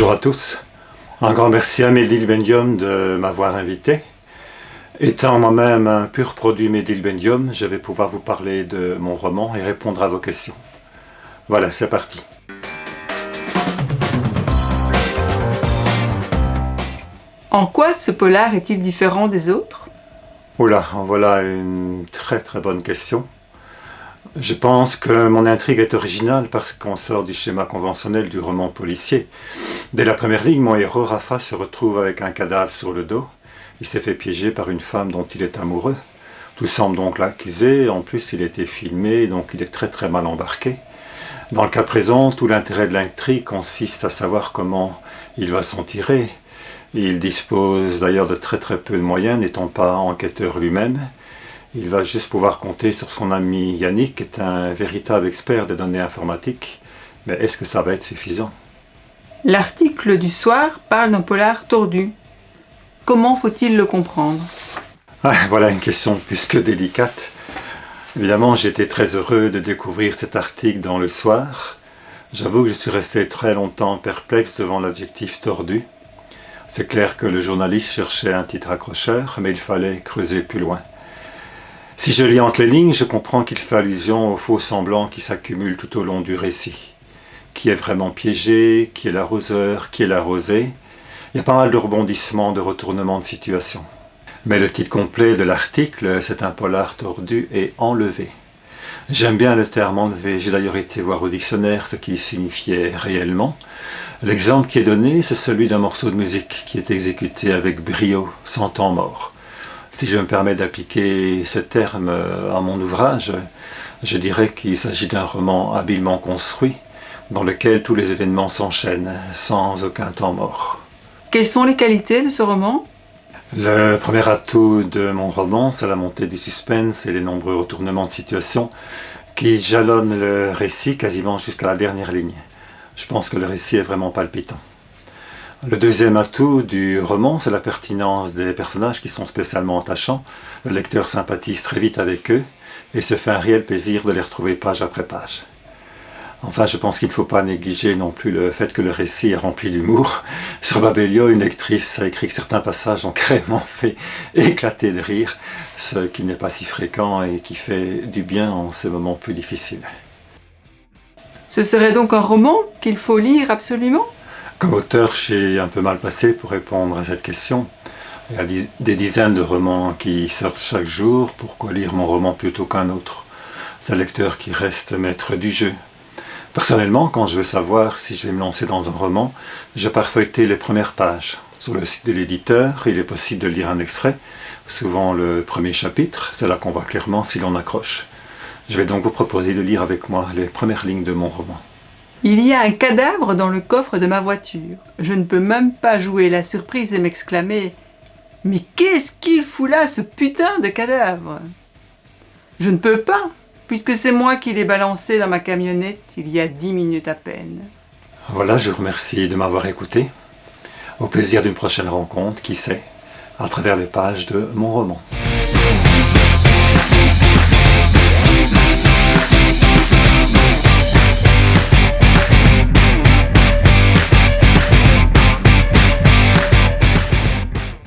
Bonjour à tous. Un grand merci à Medilbendium de m'avoir invité. Étant moi-même un pur produit Medilbendium, je vais pouvoir vous parler de mon roman et répondre à vos questions. Voilà, c'est parti. En quoi ce polar est-il différent des autres ? Oula, voilà une très bonne question. Je pense que mon intrigue est originale parce qu'on sort du schéma conventionnel du roman policier. Dès la première ligne, mon héros Rafa se retrouve avec un cadavre sur le dos. Il s'est fait piéger par une femme dont il est amoureux. Tout semble donc l'accuser. En plus, il a été filmé, donc il est très mal embarqué. Dans le cas présent, tout l'intérêt de l'intrigue consiste à savoir comment il va s'en tirer. Il dispose d'ailleurs de très peu de moyens, n'étant pas enquêteur lui-même. Il va juste pouvoir compter sur son ami Yannick, qui est un véritable expert des données informatiques. Mais est-ce que ça va être suffisant ? L'article du soir parle d'un polar tordu. Comment faut-il le comprendre ? Voilà une question plus que délicate. Évidemment, j'étais très heureux de découvrir cet article dans Le Soir. J'avoue que je suis resté très longtemps perplexe devant l'adjectif tordu. C'est clair que le journaliste cherchait un titre accrocheur, mais il fallait creuser plus loin. Si je lis entre les lignes, je comprends qu'il fait allusion aux faux semblants qui s'accumulent tout au long du récit. Qui est vraiment piégé, qui est l'arroseur, qui est l'arrosé. Il y a pas mal de rebondissements, de retournements de situation. Mais le titre complet de l'article, c'est un polar tordu et enlevé. J'aime bien le terme enlevé, j'ai d'ailleurs été voir au dictionnaire ce qu'il signifiait réellement. L'exemple qui est donné, c'est celui d'un morceau de musique qui est exécuté avec brio, sans temps mort. Si je me permets d'appliquer ce terme à mon ouvrage, je dirais qu'il s'agit d'un roman habilement construit, dans lequel tous les événements s'enchaînent, sans aucun temps mort. Quelles sont les qualités de ce roman ? Le premier atout de mon roman, c'est la montée du suspense et les nombreux retournements de situation qui jalonnent le récit quasiment jusqu'à la dernière ligne. Je pense que le récit est vraiment palpitant. Le deuxième atout du roman, c'est la pertinence des personnages qui sont spécialement attachants. Le lecteur sympathise très vite avec eux et se fait un réel plaisir de les retrouver page après page. Enfin, je pense qu'il ne faut pas négliger non plus le fait que le récit est rempli d'humour. Sur Babelio, une lectrice a écrit que certains passages ont carrément fait éclater de rire, ce qui n'est pas si fréquent et qui fait du bien en ces moments plus difficiles. Ce serait donc un roman qu'il faut lire absolument ? Comme auteur, je suis un peu mal passé pour répondre à cette question. Il y a des dizaines de romans qui sortent chaque jour. Pourquoi lire mon roman plutôt qu'un autre ? C'est le lecteur qui reste maître du jeu. Personnellement, quand je veux savoir si je vais me lancer dans un roman, je pars feuilleter les premières pages. Sur le site de l'éditeur, il est possible de lire un extrait, souvent le premier chapitre, c'est là qu'on voit clairement si l'on accroche. Je vais donc vous proposer de lire avec moi les premières lignes de mon roman. Il y a un cadavre dans le coffre de ma voiture. Je ne peux même pas jouer la surprise et m'exclamer « Mais qu'est-ce qu'il fout là, ce putain de cadavre ?» Je ne peux pas, puisque c'est moi qui l'ai balancé dans ma camionnette il y a 10 minutes à peine. Voilà, je vous remercie de m'avoir écouté. Au plaisir d'une prochaine rencontre, qui sait, à travers les pages de mon roman.